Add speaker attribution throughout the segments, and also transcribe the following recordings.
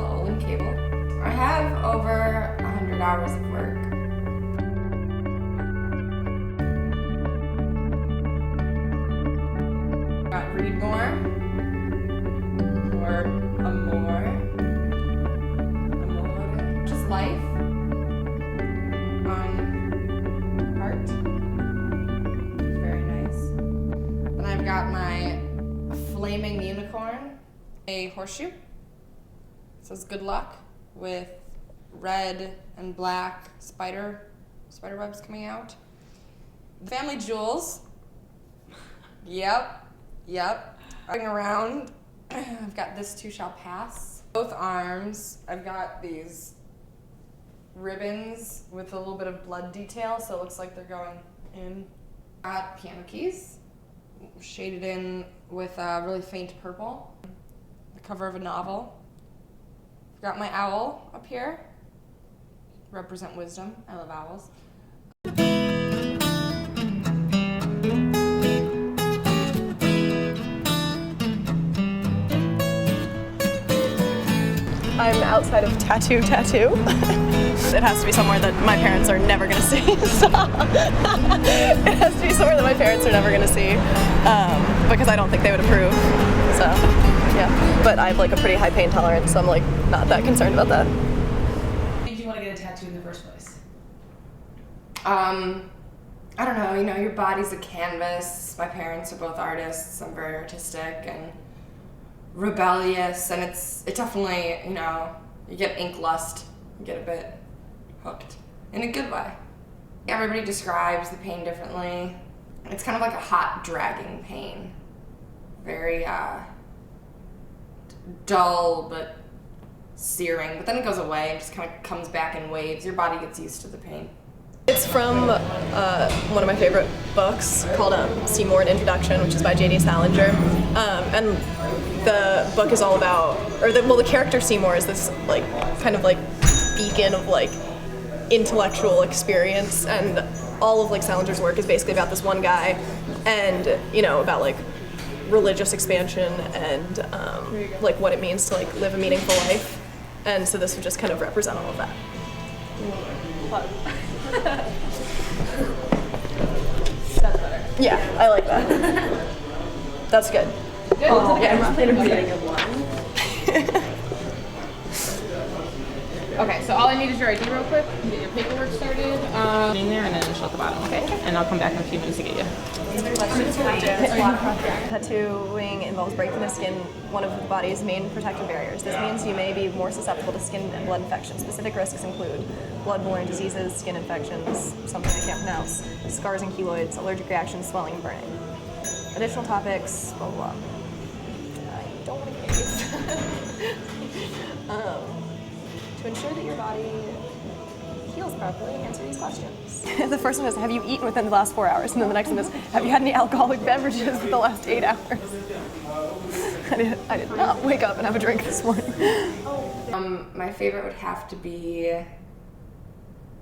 Speaker 1: Olin cable. I have over 100 hours of work. Got read more, or amore, just life on heart. Very nice. Then I've got my flaming unicorn, a horseshoe. It says good luck with red and black spider webs coming out. Family jewels. Yep. Going around, I've got this too shall pass. Both arms, I've got these ribbons with a little bit of blood detail, so it looks like they're going in. Got piano keys, shaded in with a really faint purple. The cover of a novel. I've got my owl up here. Represent wisdom. I love owls.
Speaker 2: I'm outside of Tattoo. It has to be somewhere that my parents are never gonna see. So it has to be somewhere that my parents are never gonna see because I don't think they would approve. So yeah, but I have like a pretty high pain tolerance, so I'm like not that concerned about that.
Speaker 3: Why did you want to get a tattoo in the first place?
Speaker 1: I don't know. You know, your body's a canvas. My parents are both artists. I'm very artistic and rebellious, and it definitely, you know, you get ink lust, you get a bit hooked in a good way. Everybody describes the pain differently. It's kind of like a hot dragging pain, very dull but searing, but then it goes away and just kind of comes back in waves. Your body gets used to the pain.
Speaker 2: It's from one of my favorite books called Seymour: An Introduction, which is by J.D. Salinger. And the book is all about, the character Seymour is this like kind of like beacon of like intellectual experience, and all of like Salinger's work is basically about this one guy, and you know, about like religious expansion and like what it means to like live a meaningful life. And so this would just kind of represent all of that.
Speaker 3: That's better.
Speaker 2: Yeah, I like that. That's good.
Speaker 3: Good.
Speaker 2: Yeah,
Speaker 3: I'm just getting a one. Okay, so all I need is your ID real quick. Get your paperwork started. In there and then initial at the bottom, okay? And I'll come back in a few minutes to get you.
Speaker 2: Tattooing involves breaking the skin, one of the body's main protective barriers. This means you may be more susceptible to skin and blood infections. Specific risks include blood-borne diseases, skin infections, something I can't pronounce, scars and keloids, allergic reactions, swelling, and burning. Additional topics, blah, blah, blah. I don't want to cave. To ensure that your body heals properly, answer these questions. The first one is, have you eaten within the last 4 hours? And then the next one is, have you had any alcoholic beverages in the last 8 hours? I did not wake up and have a drink this morning.
Speaker 1: My favorite would have to be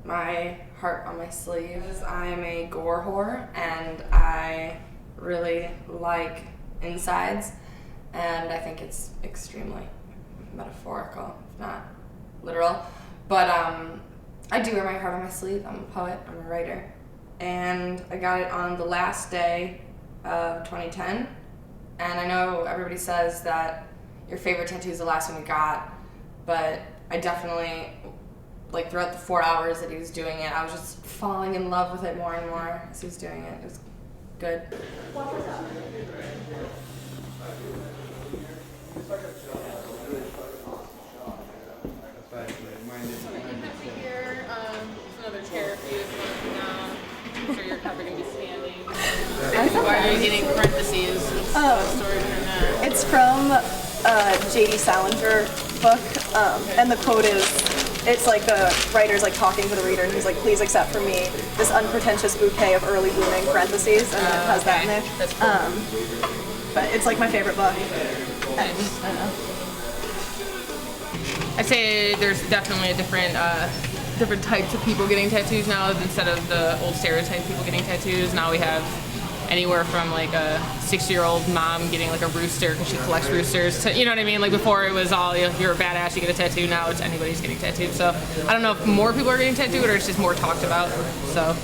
Speaker 1: my heart on my sleeves. I am a gore whore, and I really like insides, and I think it's extremely metaphorical, if not literal. But I do wear my heart on my sleeve. I'm a poet, I'm a writer, and I got it on the last day of 2010. And I know everybody says that your favorite tattoo is the last one you got, but I definitely, like throughout the 4 hours that he was doing it, I was just falling in love with it more and more as he was doing it. It was good.
Speaker 3: Another chair for you if you want to come down. I'm sure you're probably going to be standing. Why are you getting parentheses? Story behind that.
Speaker 2: It's from J.D. Salinger book, and the quote is, it's like the writer's like talking to the reader, and he's like, please accept from me this unpretentious bouquet of early blooming, parentheses, and it has that in there.
Speaker 3: That's cool.
Speaker 2: But it's like my favorite book.
Speaker 3: Nice.
Speaker 2: I don't know.
Speaker 3: I'd say there's definitely a different types of people getting tattoos now instead of the old stereotype people getting tattoos. Now we have anywhere from like a 60-year-old mom getting like a rooster because she collects roosters to, you know what I mean? Like before it was all, you know, you're a badass, you get a tattoo. Now it's anybody's getting tattooed. So I don't know if more people are getting tattooed or it's just more talked about. So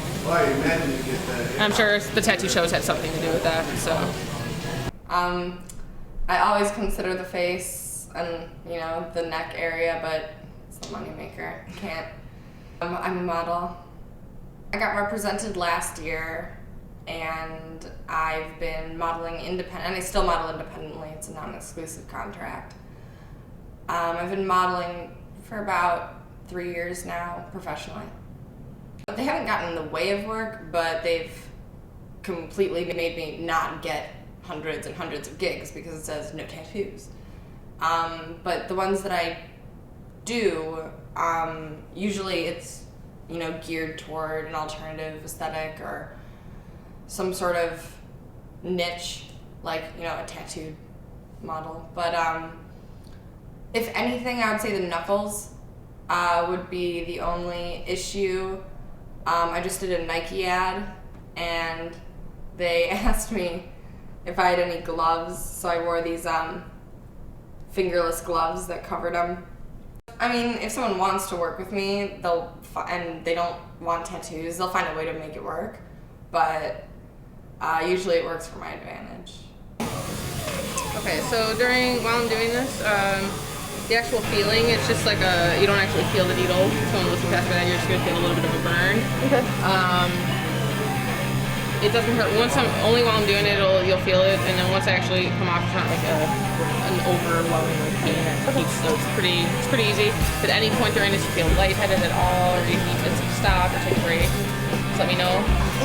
Speaker 3: I'm sure the tattoo shows had something to do with that. So
Speaker 1: I always consider the face and, you know, the neck area, but it's a moneymaker. I can't. I'm a model. I got represented last year, and I've been modeling independent, and I still model independently. It's a non-exclusive contract. I've been modeling for about 3 years now, professionally. They haven't gotten in the way of work, but they've completely made me not get hundreds and hundreds of gigs because it says no tattoos. But the ones that I do, usually it's, you know, geared toward an alternative aesthetic or some sort of niche, like, you know, a tattooed model. But if anything, I would say the knuckles would be the only issue. I just did a Nike ad, and they asked me if I had any gloves, so I wore these fingerless gloves that covered them. I mean, if someone wants to work with me, and they don't want tattoos, they'll find a way to make it work. But usually it works for my advantage.
Speaker 3: okay, so while I'm doing this, the actual feeling, it's just like you don't actually feel the needle. Someone looking past that, you're just gonna feel a little bit of a burn.
Speaker 2: Okay.
Speaker 3: It doesn't hurt. Only while I'm doing it, you'll feel it, and then once I actually come off, it's not like an overwhelming pain. So it's pretty easy. If at any point during this you feel lightheaded at all, or you need to stop or take a break, just let me know.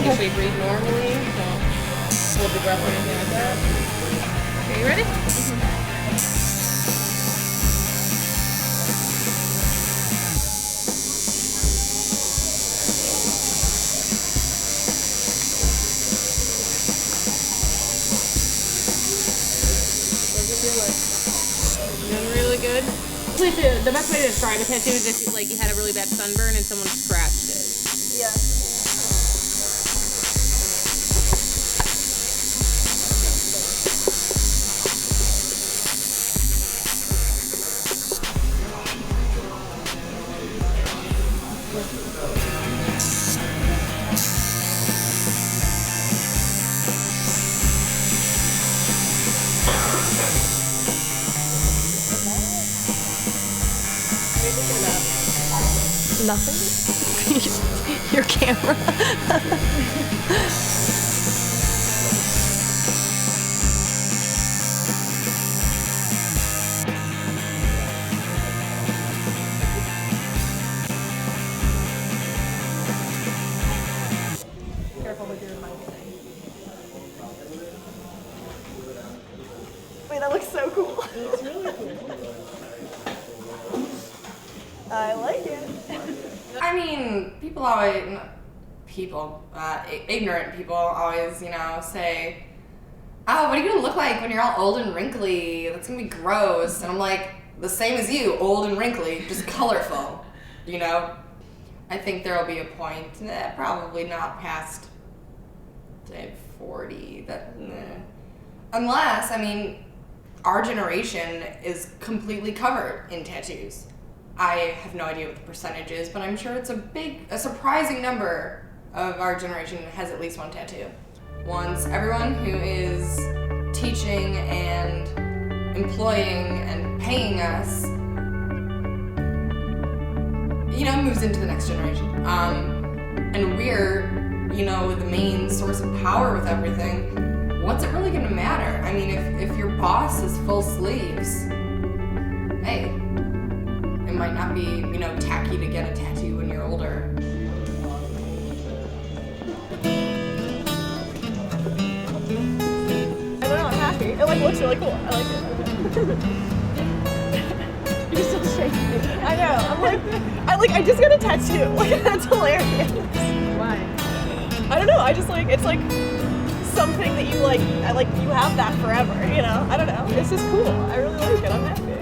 Speaker 3: Usually breathe normally, so hold the breath or anything like that. Okay, you ready? Doing really good. The best way to describe a tattoo is if like you had a really bad sunburn and someone scratched it.
Speaker 2: Yeah. Nothing? Your camera. Careful with your mic thing. Wait, that looks so cool. It's really cool. I like it.
Speaker 1: I mean, ignorant people always, you know, say, oh, what are you gonna look like when you're all old and wrinkly? That's gonna be gross. And I'm like, the same as you, old and wrinkly, just colorful, you know? I think there'll be a point, probably not past, say, 40, unless, I mean, our generation is completely covered in tattoos. I have no idea what the percentage is, but I'm sure it's a surprising number of our generation has at least one tattoo. Once everyone who is teaching and employing and paying us, you know, moves into the next generation. And we're, you know, the main source of power with everything. What's it really gonna matter? I mean, if your boss is full sleeves, hey, it might not be, you know, tacky to get a tattoo when you're older.
Speaker 2: I don't know, I'm happy. It like looks really cool. I like it. You're still shaking. I know. I just got a tattoo. Like, that's hilarious.
Speaker 3: Why?
Speaker 2: I don't know. I just like, it's like something that you like you have that forever, you know? I don't know. It's just cool. I really like it. I'm happy.